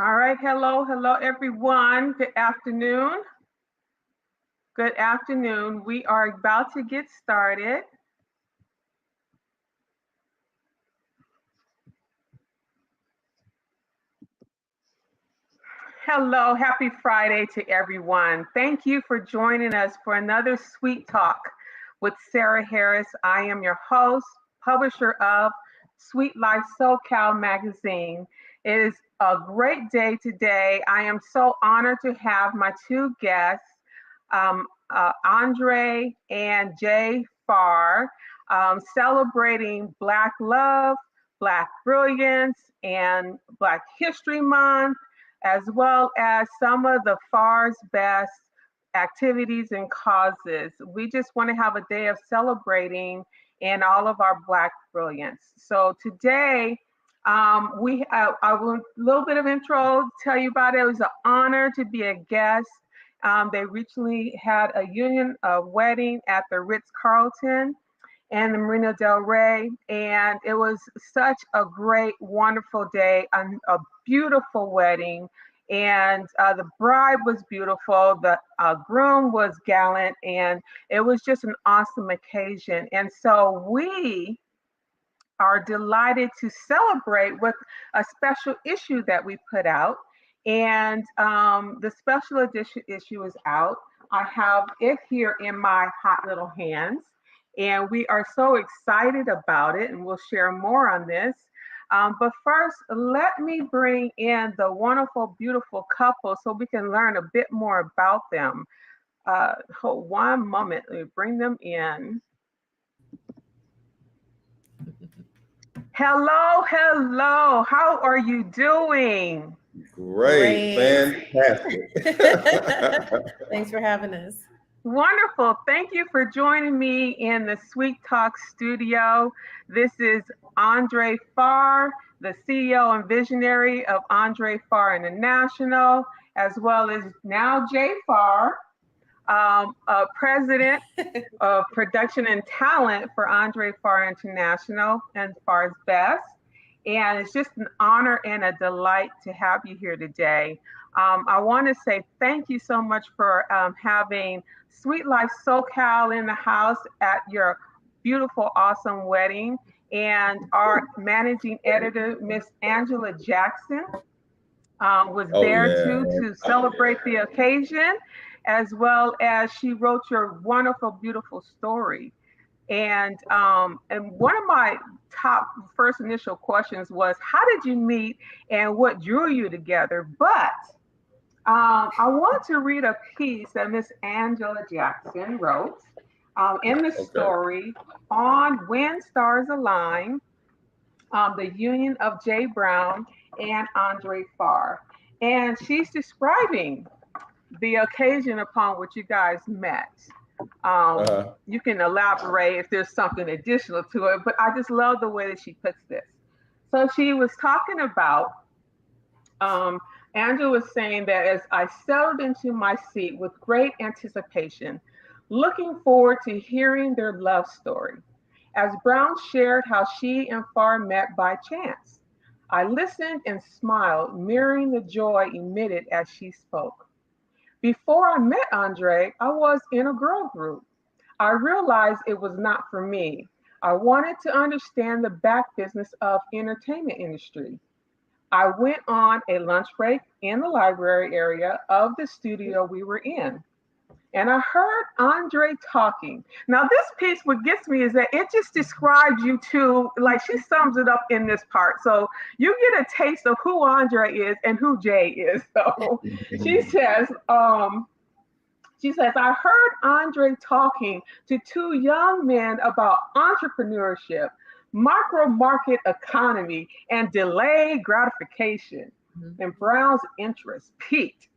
All right, hello, everyone. Good afternoon. Good afternoon. We are about to get started. Hello, happy Friday to everyone. Thank you for joining us for another Sweet Talk with Sarah Harris. I am your host, publisher of Sweet Life SoCal magazine. It is a great day today. I am so honored to have my two guests, Andre and Jay Farr, celebrating Black love, Black brilliance, and Black History Month, as well as some of the FAR's best activities and causes. We just want to have a day of celebrating in all of our Black brilliance. So today, I will a little bit of intro, tell you about it. It was an honor to be a guest. They recently had a union wedding at the Ritz Carlton and the Marina Del Rey. And it was such a great, wonderful day, a beautiful wedding. And the bride was beautiful, the groom was gallant, and it was just an awesome occasion. And so we are delighted to celebrate with a special issue that we put out. And the special edition issue is out. I have it here in my hot little hands, and we are so excited about it, and we'll share more on this. But first, let me bring in the wonderful, beautiful couple so we can learn a bit more about them. Hold one moment, let me bring them in. Hello, hello. How are you doing? Great, fantastic. Thanks for having us. Wonderful. Thank you for joining me in the Sweet Talk studio. This is Andre Farr, the CEO and visionary of Andre Farr International, as well as now Jay Farr, president of production and talent for Andre Farr International and Farr's Best. And it's just an honor and a delight to have you here today. I want to say thank you so much for having Sweet Life SoCal in the house at your beautiful, awesome wedding. And our managing editor, Miss Angela Jackson, was there too to celebrate the occasion, as well as she wrote your wonderful, beautiful story. And one of my top first initial questions was, how did you meet and what drew you together? But I want to read a piece that Miss Angela Jackson wrote in the story on When Stars Align, the union of Jay Brown and Andre Farr. And she's describing the occasion upon which you guys met. You can elaborate if there's something additional to it, but I just love the way that she puts this. So she was talking about, Andrew was saying that as I settled into my seat with great anticipation, looking forward to hearing their love story, as Brown shared how she and Farr met by chance. I listened and smiled, mirroring the joy emitted as she spoke. Before I met Andre, I was in a girl group. I realized it was not for me. I wanted to understand the back business of entertainment industry. I went on a lunch break in the library area of the studio we were in. And I heard Andre talking. Now, this piece, what gets me is that it just describes you two, like she sums it up in this part. So you get a taste of who Andre is and who Jay is. So she says, I heard Andre talking to two young men about entrepreneurship, micro market economy, and delayed gratification. And Brown's interest peaked.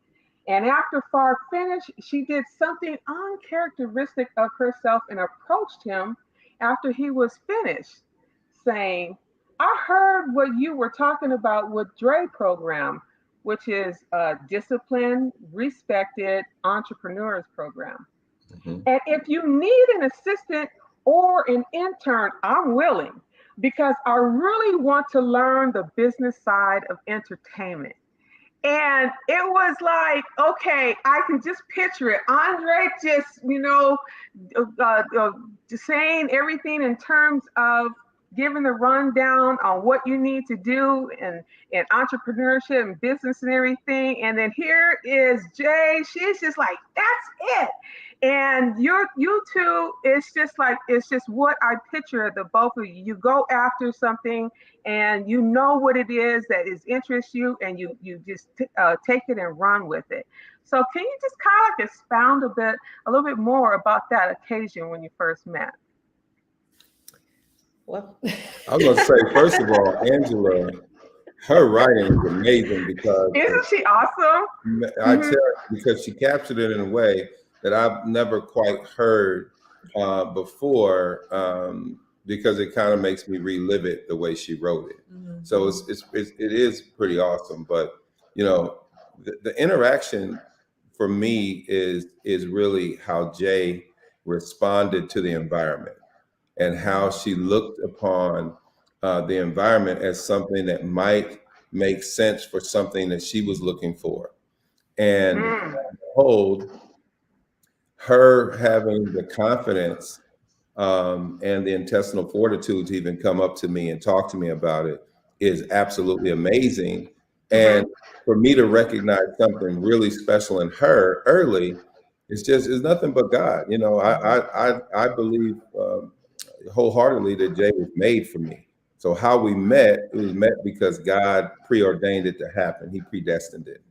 And after Farr finished, she did something uncharacteristic of herself and approached him after he was finished, saying, I heard what you were talking about with Dre program, which is a disciplined, respected entrepreneurs program. And if you need an assistant or an intern, I'm willing because I really want to learn the business side of entertainment. And it was like, okay, I can just picture it. Andre just, just saying everything in terms of giving the rundown on what you need to do in entrepreneurship and business and everything. And then here is Jay. She's just like, that's it. And you two, it's just what I picture the both of you. You go after something and you know what it is that is interests you, and you just take it and run with it. So can you just kind of like expound a little bit more about that occasion when you first met? Well, I was going to say, first of all, Angela, her writing is amazing because isn't she awesome? I tell you, because she captured it in a way that I've never quite heard before, because it kind of makes me relive it the way she wrote it. So it is pretty awesome. But the interaction for me is really how Jay responded to the environment and how she looked upon the environment as something that might make sense for something that she was looking for. And behold, her having the confidence and the intestinal fortitude to even come up to me and talk to me about it is absolutely amazing. And for me to recognize something really special in her early, it's nothing but God. I believe wholeheartedly that Jay was made for me. So how we met, it was met because God preordained it to happen. He predestined it.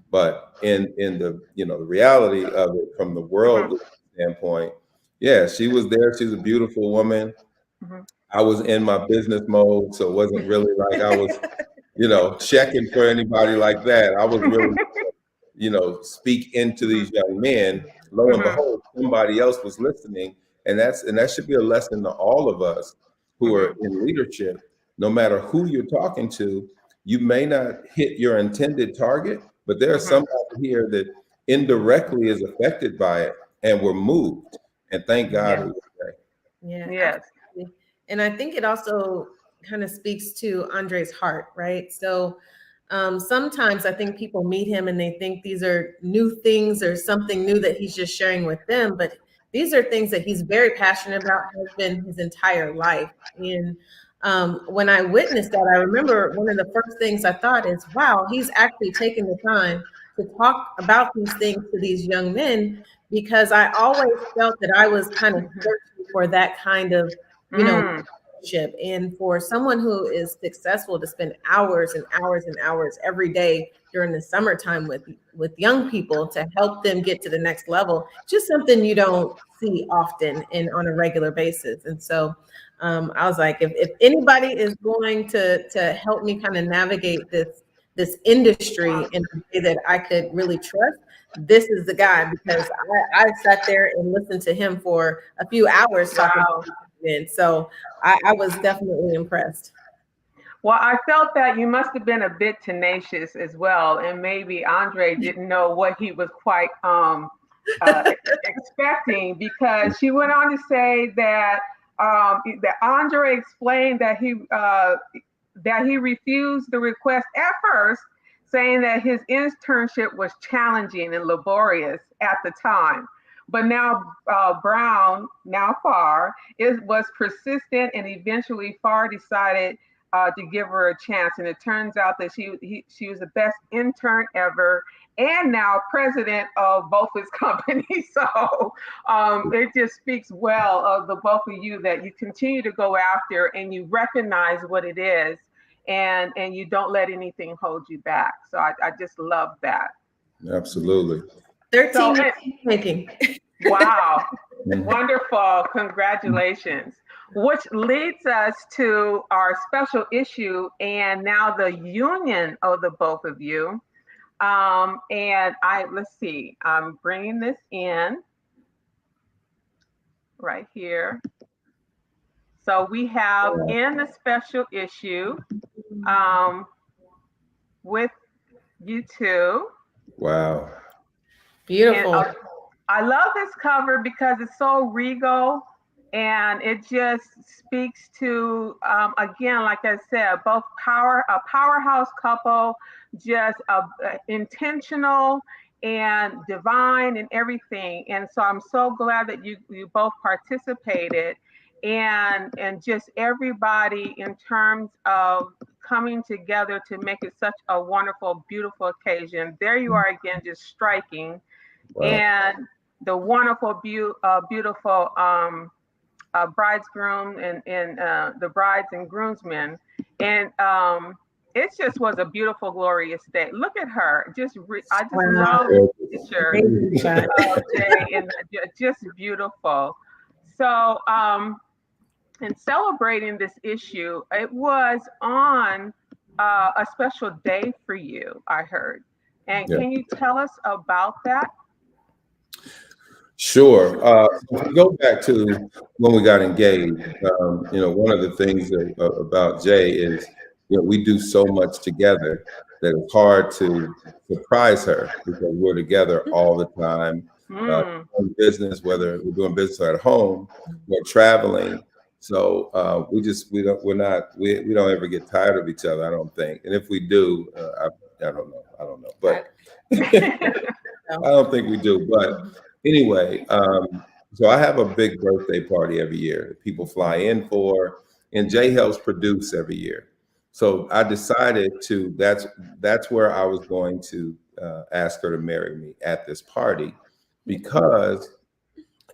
But in the the reality of it from the world standpoint, yeah, she was there. She's a beautiful woman. I was in my business mode, so it wasn't really like I was, checking for anybody like that. I was really, speak into these young men. Lo and behold, somebody else was listening, and that should be a lesson to all of us who are in leadership. No matter who you're talking to, you may not hit your intended target, but there's somebody here that indirectly is affected by it, and we're moved. And thank God it was there. Yeah. Yes. Absolutely. And I think it also kind of speaks to Andre's heart, right? So sometimes I think people meet him and they think these are new things or something new that he's just sharing with them, but these are things that he's very passionate about, has been his entire life. And when I witnessed that, I remember one of the first things I thought is, wow, he's actually taking the time to talk about these things to these young men, because I always felt that I was kind of searching for that kind of, relationship. And for someone who is successful to spend hours and hours and hours every day during the summertime with young people to help them get to the next level, just something you don't see often and on a regular basis. And so I was like, if anybody is going to help me kind of navigate this industry in a way that I could really trust, this is the guy, because I sat there and listened to him for a few hours talking about it. So I was definitely impressed. Well, I felt that you must have been a bit tenacious as well, and maybe Andre didn't know what he was quite expecting, because she went on to say that that Andre explained that he refused the request at first, saying that his internship was challenging and laborious at the time. But now Farr, was persistent, and eventually Farr decided to give her a chance. And it turns out that she was the best intern ever, and now president of both his companies. So it just speaks well of the both of you, that you continue to go after and you recognize what it is, and you don't let anything hold you back. So I just love that. Absolutely. 13 years making. Wow. Wonderful. Congratulations. Which leads us to our special issue, and now the union of the both of you. And let's see, I'm bringing this in right here. So we have in the special issue with you two. Wow. Beautiful. And, I love this cover because it's so regal. And it just speaks to, again, like I said, both a powerhouse couple, just intentional and divine and everything. And so I'm so glad that you both participated, and just everybody in terms of coming together to make it such a wonderful, beautiful occasion. There you are again, just striking. Wow. And the wonderful, beautiful bridegroom and the brides and groomsmen. And it just was a beautiful, glorious day. Look at her. I just Wow. love the picture Amazing shot. of Jay, and just beautiful. So, in celebrating this issue, it was on a special day for you, I heard. And Yeah. can you tell us about that? Sure. If we go back to when we got engaged, one of the things about Jay is, we do so much together that it's hard to surprise her because we're together all the time. In business, whether we're doing business or at home, we're traveling. So we don't ever get tired of each other, I don't think. And if we do, I don't know, but I don't think we do. But anyway, so I have a big birthday party every year that people fly in for, and Jay helps produce every year. So I decided that's where I was going to ask her to marry me at this party, because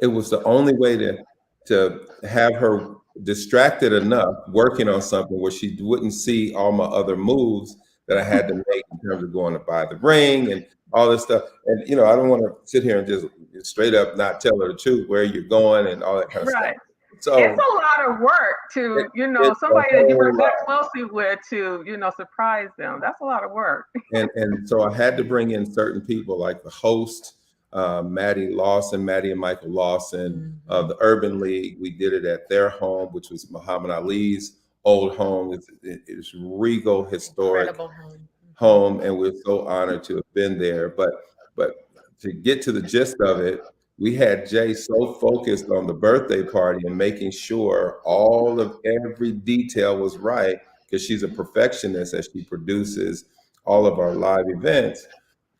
it was the only way to have her distracted enough working on something where she wouldn't see all my other moves that I had to make in terms of going to buy the ring and all this stuff. And I don't want to sit here and just straight up not tell her the truth, where you're going and all that kind of Right. stuff. So it's a lot of work to, somebody that you work that closely with to, surprise them. That's a lot of work. And so I had to bring in certain people like the host, Maddie and Michael Lawson of the Urban League. We did it at their home, which was Muhammad Ali's old home. It's regal, historic home, and we're so honored to have been there. But to get to the gist of it, we had Jay so focused on the birthday party and making sure all of every detail was right, because she's a perfectionist as she produces all of our live events,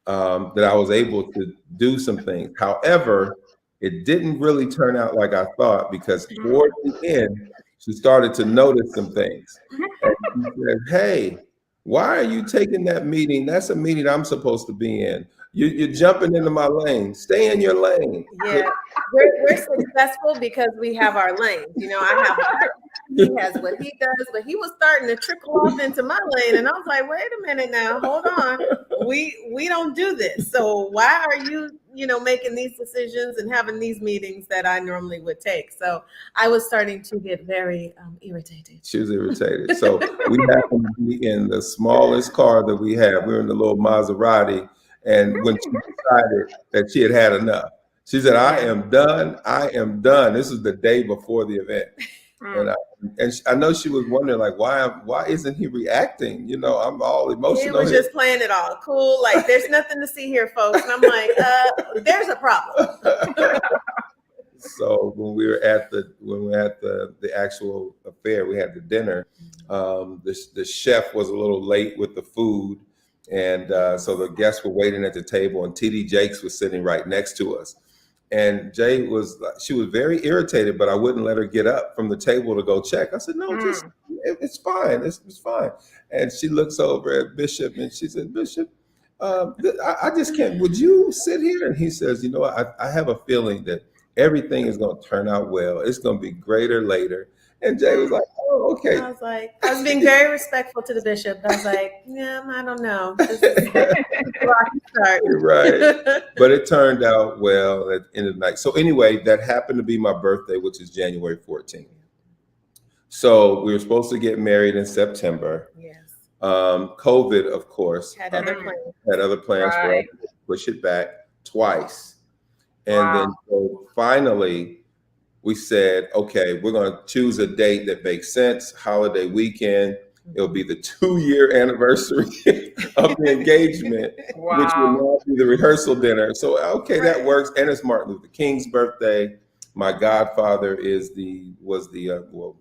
that I was able to do some things. However, it didn't really turn out like I thought, because toward the end, she started to notice some things. And she said, "Hey, why are you taking that meeting? That's a meeting I'm supposed to be in. You're jumping into my lane. Stay in your lane." Yeah, we're successful because we have our lanes. I have he has what he does, but he was starting to trickle off into my lane, and I was like, wait a minute now, hold on. We don't do this. So why are you, making these decisions and having these meetings that I normally would take? So I was starting to get very irritated. She was irritated. So we happened to be in the smallest car that we have. We were in the little Maserati. And when she decided that she had had enough, she said, I am done. I am done. This is the day before the event. And I know she was wondering, like, why isn't he reacting? I'm all emotional. He was just playing it all cool. Like, there's nothing to see here, folks. And I'm like, there's a problem. So when we were at the actual affair, we had the dinner. The chef was a little late with the food. And so the guests were waiting at the table, and TD Jakes was sitting right next to us. And she was very irritated, but I wouldn't let her get up from the table to go check. I said, no, it's fine. It's fine. And she looks over at Bishop and she said, Bishop, I just can't, would you sit here? And he says, I have a feeling that everything is going to turn out well. It's going to be greater later. And Jay was like, oh, okay. I was being very respectful to the bishop. I was like, yeah, I don't know. This is rocky start. Right. But it turned out well at the end of the night. So anyway, that happened to be my birthday, which is January 14th. So we were supposed to get married in September. Yes. COVID, of course, had other plans for us to push it back twice. And then so finally, we said, okay, we're going to choose a date that makes sense, holiday weekend. It'll be the 2-year anniversary of the engagement, which will now be the rehearsal dinner. So, okay, that works. And it's Martin Luther King's birthday. My godfather was the well,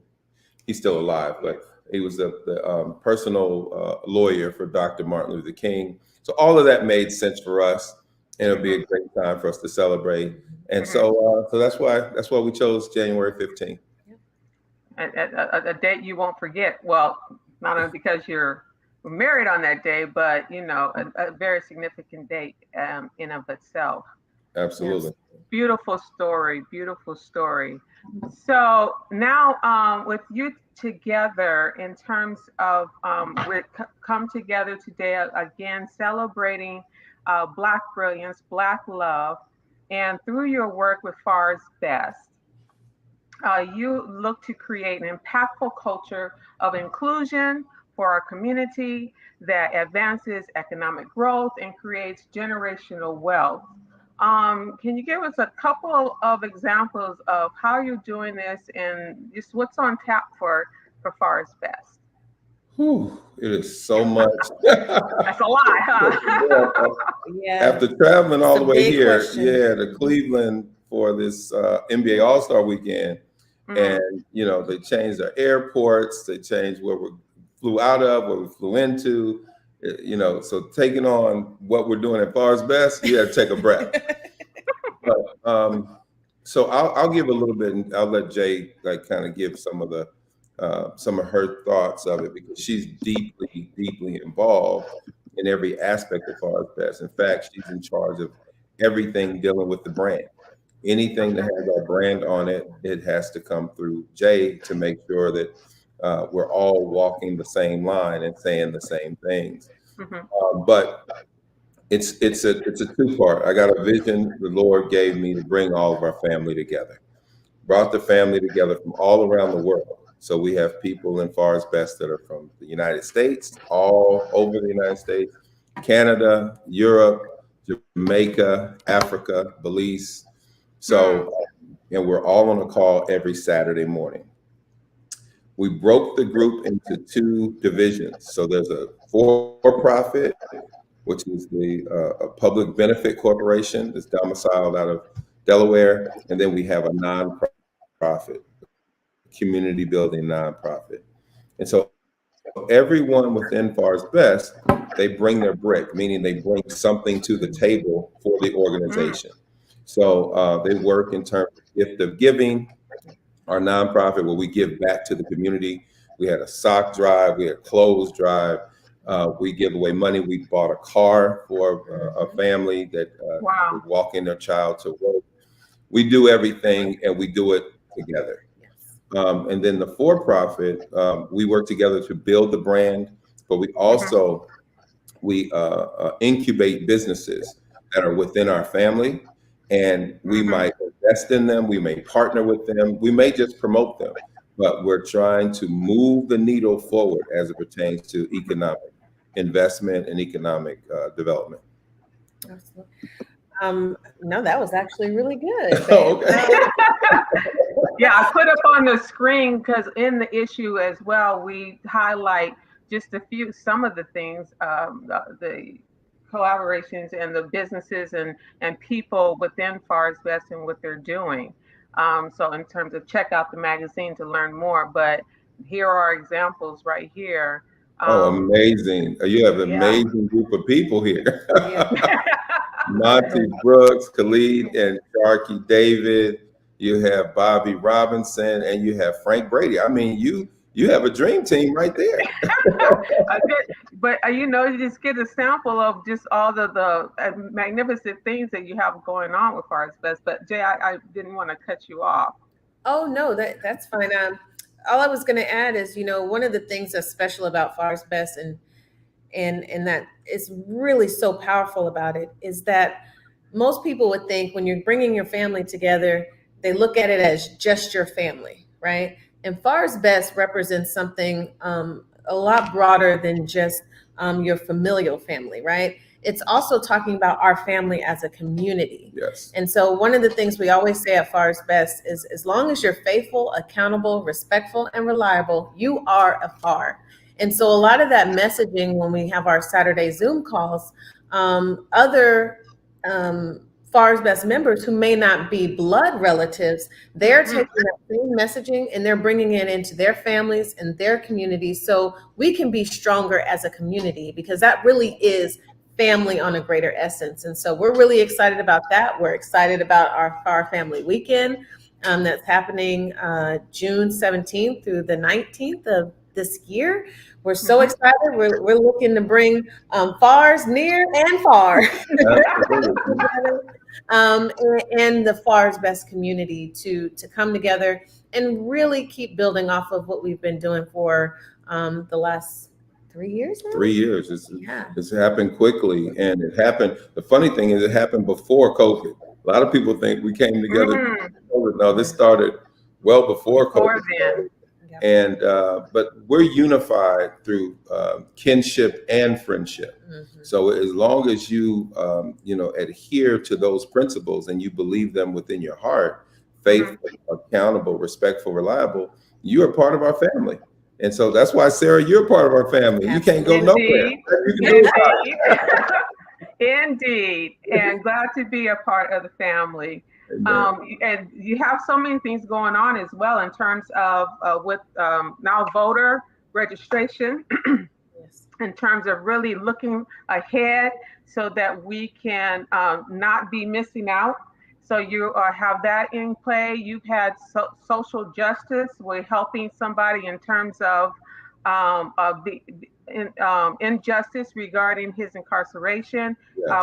he's still alive, but he was the personal lawyer for Dr. Martin Luther King. So all of that made sense for us, and it'll be a great time for us to celebrate. And so that's why we chose January 15th. A date you won't forget. Well, not only because you're married on that day, but a very significant date in of itself. Absolutely. Yes. Beautiful story. Beautiful story. So now with you together, in terms of we come together today again, celebrating Black brilliance, Black love, and through your work with Farr's Best, you look to create an impactful culture of inclusion for our community that advances economic growth and creates generational wealth. Can you give us a couple of examples of how you're doing this and just what's on tap for Farr's Best? Whew, it is so much. That's a lot, huh? Yeah. After traveling all the way here, question. to Cleveland for this NBA All-Star weekend, and they changed our airports, they changed where we flew out of, where we flew into. So taking on what we're doing at Farr's Best, you got to take a breath. But, so I'll give a little bit, and I'll let Jay kind of give some of her thoughts of it, because she's deeply, deeply involved in every aspect of Farr's Best. In fact, she's in charge of everything dealing with the brand. Anything that has our brand on it, it has to come through Jay to make sure that we're all walking the same line and saying the same things. But it's a two-part. I got a vision the Lord gave me to bring all of our family together. Brought the family together from all around the world. So we have people in Farr's Best that are from the United States, all over the United States, Canada, Europe, Jamaica, Africa, Belize. So, and we're all on a call every Saturday morning. We broke the group into two divisions. So there's a for-profit, which is a public benefit corporation that's domiciled out of Delaware. And then we have a nonprofit, community building nonprofit. And so everyone within Farr's Best, they bring their brick, meaning they bring something to the table for the organization. So they work in terms of gift of giving, our nonprofit, where we give back to the community. We had a sock drive, we had a clothes drive. We give away money. We bought a car for a family that would walk in their child to work. We do everything, and we do it together. And then the for-profit, we work together to build the brand, but we also incubate businesses that are within our family, and we might invest in them, we may partner with them, we may just promote them, but we're trying to move the needle forward as it pertains to economic investment and economic development. No, that was actually really good. Okay. Yeah, I put up on the screen because in the issue as well, we highlight just some of the things, the collaborations and the businesses and people within Farr's Best and what they're doing. So in terms of check out the magazine to learn more, but here are examples right here. Amazing. You have an amazing group of people here. Monty Brooks, Khalid and Sharky David. You have Bobby Robinson, and you have Frank Brady. I mean, you have a dream team right there. But you just get a sample of just all the magnificent things that you have going on with Farr's Best. But Jay, I didn't want to cut you off. Oh no, that's fine. All I was going to add is, one of the things that's special about Farr's Best and that is really so powerful about it is that most people would think when you're bringing your family together, they look at it as just your family, right? And Farr's Best represents something a lot broader than just your familial family, right? It's also talking about our family as a community. Yes. And so one of the things we always say at Farr's Best is, as long as you're faithful, accountable, respectful, and reliable, you are a Farr. And so a lot of that messaging when we have our Saturday Zoom calls, other Farr's Best members who may not be blood relatives, they're taking that same messaging and they're bringing it into their families and their communities so we can be stronger as a community, because that really is family on a greater essence. And so we're really excited about that. We're excited about our Farr Family Weekend that's happening June 17th through the 19th of this year. We're so excited. We're looking to bring Farrs near and far. And the Farr's Best community to come together and really keep building off of what we've been doing for the last 3 years now? 3 years. It's happened quickly, and it happened. The funny thing is, it happened before COVID. A lot of people think we came together. No, this started well before COVID. And but we're unified through kinship and friendship. So as long as you adhere to those principles and you believe them within your heart, faithful, accountable, respectful, reliable, you are part of our family. And so that's why, Sarah, you're part of our family. You can't go nowhere. Indeed. And glad to be a part of the family. And you have so many things going on as well in terms of with now voter registration, in terms of really looking ahead so that we can not be missing out. So you have that in play. You've had social justice. We're helping somebody in terms of injustice regarding his incarceration.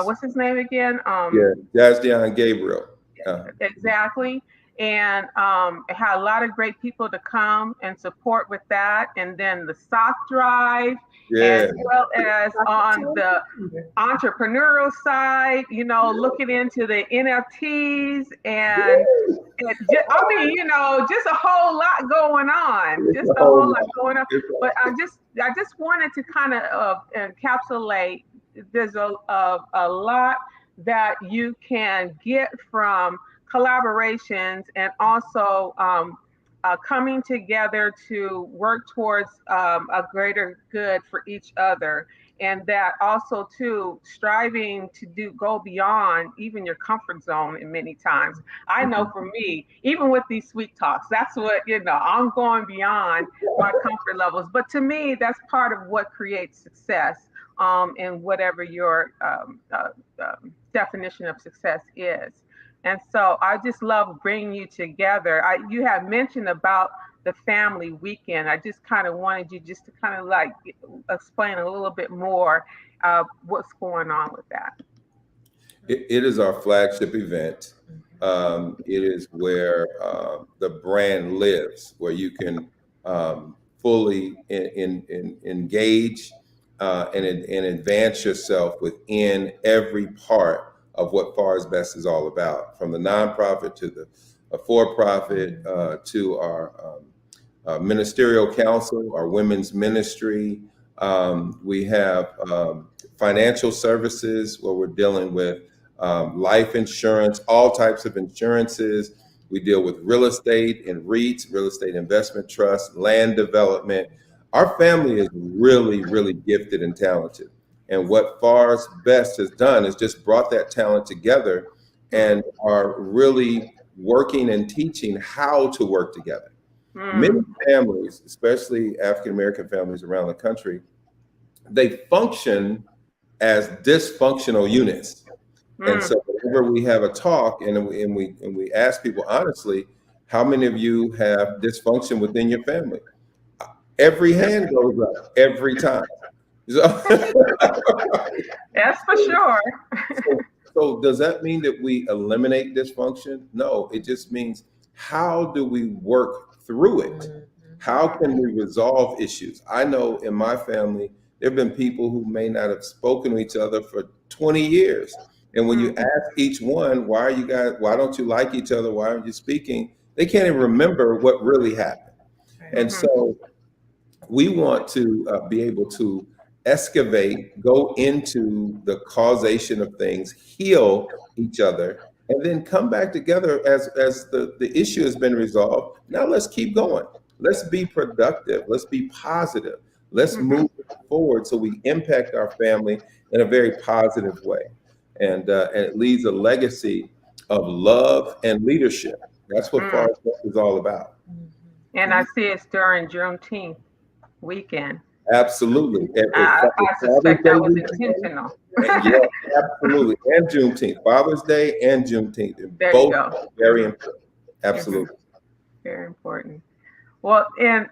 What's his name again? Jazdion Gabriel. Exactly. And it had a lot of great people to come and support with that. And then the sock drive, as well as on the entrepreneurial side, looking into the NFTs and just a whole lot going on. Just a whole lot going on. But I just wanted to kind of encapsulate. There's a lot that you can get from collaborations and also coming together to work towards a greater good for each other. And that also too, striving to go beyond even your comfort zone in many times. I know for me, even with these sweet talks, that's what, I'm going beyond my comfort levels. But to me, that's part of what creates success in whatever your definition of success is. And so I just love bringing you together. You have mentioned about the family weekend. I just kind of wanted you just to kind of like explain a little bit more what's going on with that. It is our flagship event. It is where the brand lives, where you can fully engage and advance yourself within every part of what Farr's Best is all about, from the nonprofit to the for-profit to our ministerial council, our women's ministry. We have financial services where we're dealing with life insurance, all types of insurances. We deal with real estate and REITs, real estate investment trusts, land development. Our family is really, really gifted and talented. And what Farr's Best has done is just brought that talent together and are really working and teaching how to work together. Many families, especially African-American families around the country, they function as dysfunctional units. And so whenever we have a talk and we ask people honestly, how many of you have dysfunction within your family? Every hand goes up every time. That's for sure. So does that mean that we eliminate dysfunction? No, it just means, how do we work through it? How can we resolve issues? I know in my family, there have been people who may not have spoken to each other for 20 years. And when you ask each one, why don't you like each other? Why aren't you speaking? They can't even remember what really happened. And so we want to be able to excavate, go into the causation of things, heal each other, and then come back together as the issue has been resolved. Now let's keep going. Let's be productive. Let's be positive. Let's move forward so we impact our family in a very positive way. and it leaves a legacy of love and leadership. That's what Farr's Best is all about. And I see it's during Juneteenth weekend. Absolutely. I suspect that was intentional. Yeah, absolutely. And Juneteenth, Father's Day and Juneteenth. There Both you go. very important. Absolutely. Very important. Well, and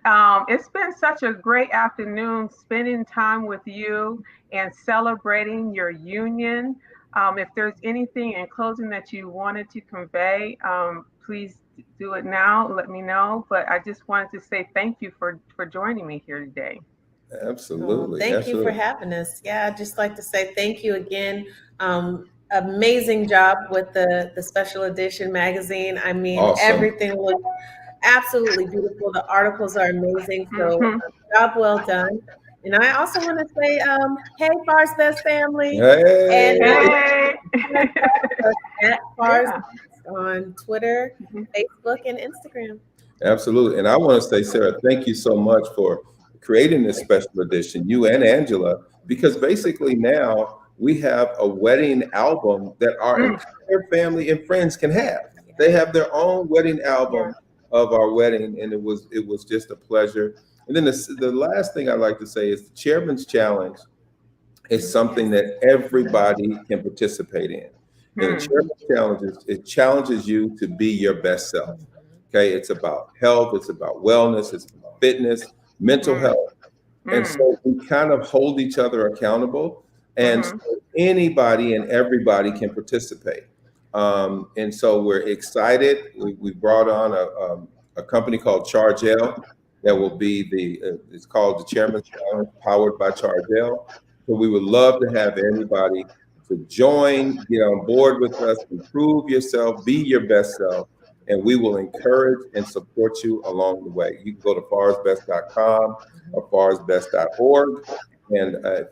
it's been such a great afternoon spending time with you and celebrating your union. If there's anything in closing that you wanted to convey, please do it now. Let me know. But I just wanted to say thank you for joining me here today. Absolutely. Thank you for having us. Yeah, I'd just like to say thank you again. Amazing job with the special edition magazine. I mean, awesome. Everything looked absolutely beautiful. The articles are amazing. So job well done. And I also want to say, hey, Farr's Best family. Hey. And at Farr's Best on Twitter, Facebook, and Instagram. Absolutely. And I want to say, Sarah, thank you so much for creating this special edition, you and Angela, because basically now we have a wedding album that our entire family and friends can have. They have their own wedding album of our wedding, and it was just a pleasure. And then the last thing I'd like to say is the Chairman's Challenge is something that everybody can participate in. And the Chairman's Challenge it challenges you to be your best self. Okay, it's about health, it's about wellness, it's about fitness, mental health. And so we kind of hold each other accountable, and so anybody and everybody can participate. And so we're excited. We brought on a company called Chargel that will be it's called the Chairman's Challenge, powered by Chargel. So we would love to have anybody to join, get on board with us, improve yourself, be your best self, and we will encourage and support you along the way. You can go to farrsbest.com or farrsbest.org. And if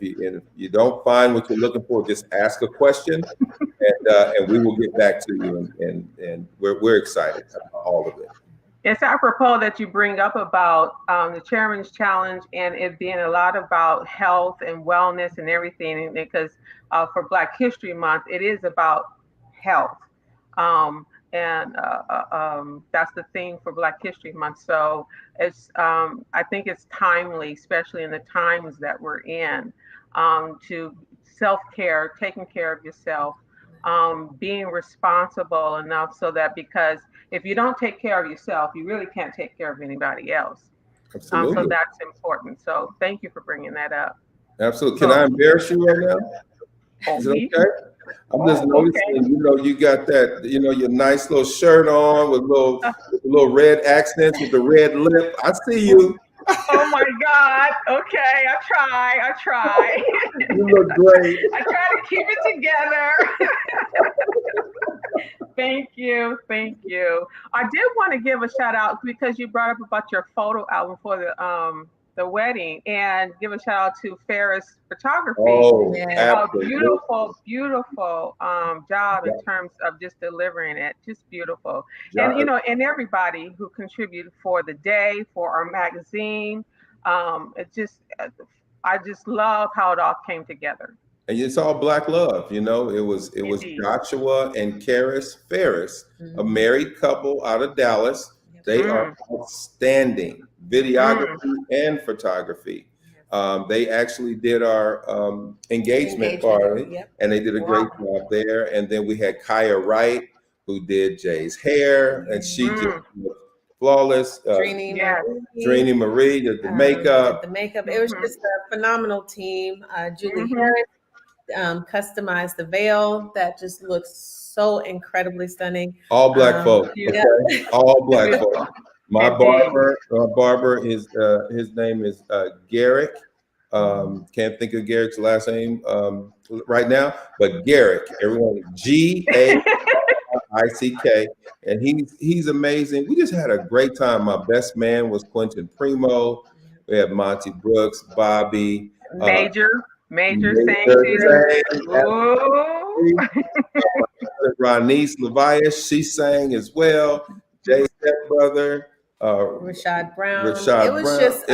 you don't find what you're looking for, just ask a question, and we will get back to you. And we're excited about all of it. It's apropos that you bring up about the Chairman's Challenge and it being a lot about health and wellness and everything, because for Black History Month, it is about health. And that's the theme for Black History Month. So it's I think it's timely, especially in the times that we're in, to self-care, taking care of yourself, being responsible enough so that, because if you don't take care of yourself, you really can't take care of anybody else. Absolutely. So that's important. So thank you for bringing that up. Absolutely. Can I embarrass you right now? Is it okay? I'm just noticing, you got that, your nice little shirt on with little red accents with the red lip. I see you. Oh my God. Okay. I try. You look great. I try to keep it together. Thank you. I did want to give a shout out because you brought up about your photo album for the wedding, and give a shout out to Ferris Photography. Oh, beautiful job in terms of just delivering it. Just beautiful. And and everybody who contributed for the day, for our magazine. I just love how it all came together. And it's all Black love, it was Joshua and Karis Ferris, a married couple out of Dallas. They are outstanding videography and photography. They actually did our engagement party, and they did a great job there. And then we had Kaya Wright, who did Jay's hair, and she just flawless. Trini Marie did the makeup. It was just a phenomenal team. Julie Harris customized the veil that just looks so incredibly stunning. All Black folk, okay? All Black folk. My barber is his name is Garrick. Can't think of Garrick's last name right now, but Garrick, everyone, G-A-R-I-C-K, and he's amazing. We just had a great time. My best man was Quentin Primo. We have Monty Brooks, Bobby, Major sang. Ronise Levias, she sang as well. Jay's stepbrother, Rashad Brown. It was just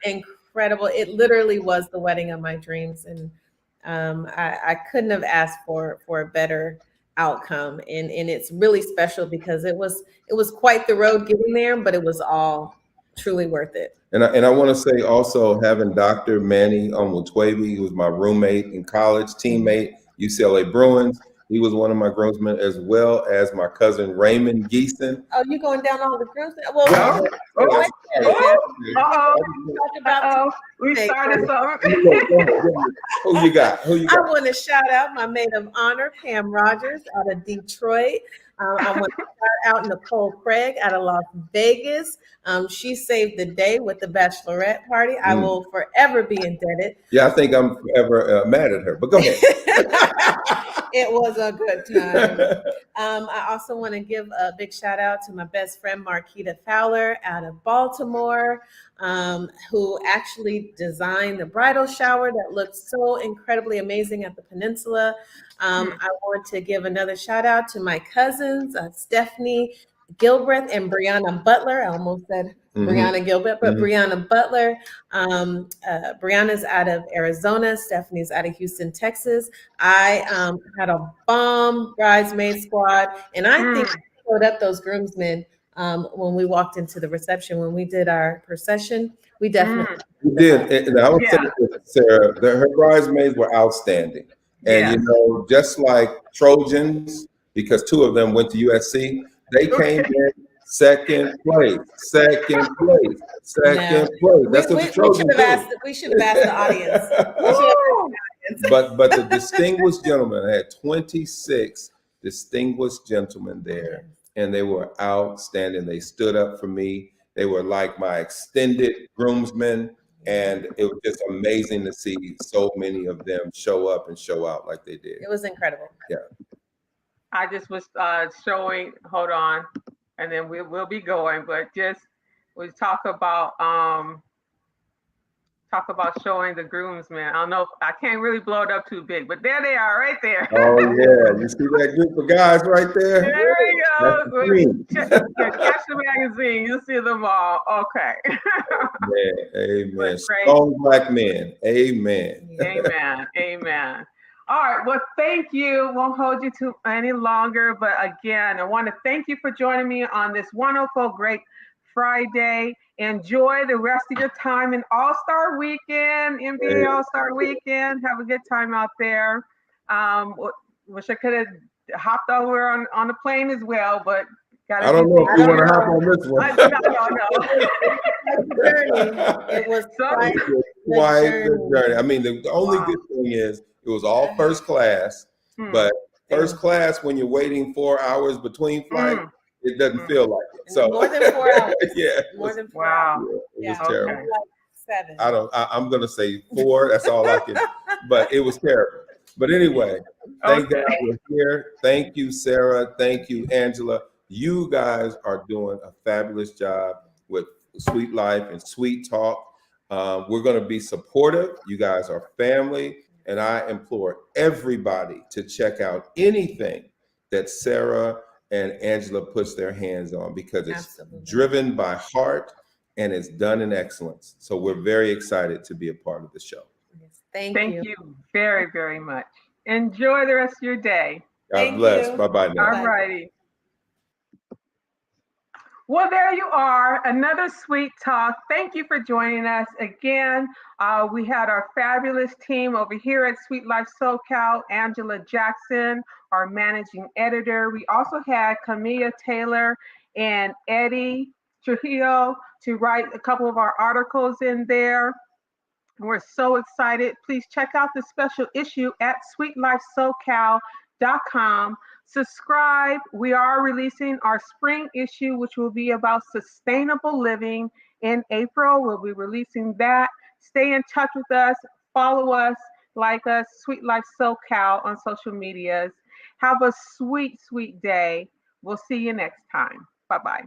incredible. It literally was the wedding of my dreams, and I couldn't have asked for a better outcome, and it's really special because it was quite the road getting there, but it was all truly worth it. And I want to say also having Dr. Manny Omutwebi, who was my roommate in college, teammate, UCLA Bruins. He was one of my groomsmen, as well as my cousin Raymond Geeson. Oh, you going down all the groomsmen? Well, we started something. Who you got? I want to shout out my maid of honor, Pam Rogers, out of Detroit. I want to shout out Nicole Craig out of Las Vegas. She saved the day with the bachelorette party. I will forever be indebted. Yeah, I think I'm forever mad at her, but go ahead. It was a good time. I also want to give a big shout out to my best friend, Marquita Fowler out of Baltimore, who actually designed the bridal shower that looked so incredibly amazing at the Peninsula. I want to give another shout out to my cousins, Stephanie Gilbreth and Brianna Butler. I almost said Brianna Gilbert, but Brianna Butler. Brianna's out of Arizona. Stephanie's out of Houston, Texas. I had a bomb bridesmaid squad, and I think we showed up those groomsmen when we walked into the reception. When we did our procession, we definitely did. And I was saying to Sarah that her bridesmaids were outstanding. And you know, just like Trojans, because two of them went to USC, they came in second place. That's what the Trojans do. We should have asked the audience. But the distinguished gentlemen, I had 26 distinguished gentlemen there, and they were outstanding. They stood up for me. They were like my extended groomsmen. And it was just amazing to see so many of them show up and show out like they did. It was incredible. Yeah. I just was showing, hold on, and then we'll be going, but just we talk about showing the groomsmen. I don't know, I can't really blow it up too big, but there they are right there. Oh yeah, you see that group of guys right there? There you go. Catch the magazine, you'll see them all. Okay. Amen. Strong black men. Amen. Amen. All right. Well, thank you. Won't hold you too any longer. But again, I want to thank you for joining me on this wonderful, great Friday. Enjoy the rest of your time in All-Star Weekend, NBA All-Star Weekend. Have a good time out there. Wish I could have hopped over on the plane as well, but I don't know if you want to hop on this one. No. It was quite the journey. I mean, the only good thing is it was all first class, but first class, when you're waiting 4 hours between flights, it doesn't feel like it. So more than 4 hours. More than 4 hours. It was terrible. Like 7. I'm gonna say 4. That's all I can. But it was terrible. But anyway, thank God we're here. Thank you, Sarah. Thank you, Angela. You guys are doing a fabulous job with Sweet Life and SuiteTalk. We're going to be supportive. You guys are family. And I implore everybody to check out anything that Sarah and Angela puts their hands on, because it's driven by heart and it's done in excellence. So we're very excited to be a part of the show. Yes, thank you very, very much. Enjoy the rest of your day. God bless. Bye-bye now. All righty. Well, there you are, another Sweet Talk. Thank you for joining us again. We had our fabulous team over here at Sweet Life SoCal, Angela Jackson, our managing editor. We also had Camilla Taylor and Eddie Trujillo to write a couple of our articles in there. We're so excited. Please check out the special issue at SuiteLifeSoCal.com. Subscribe. We are releasing our spring issue, which will be about sustainable living in April. We'll be releasing that. Stay in touch with us. Follow us, like us, Sweet Life SoCal on social medias. Have a sweet, sweet day. We'll see you next time. Bye-bye.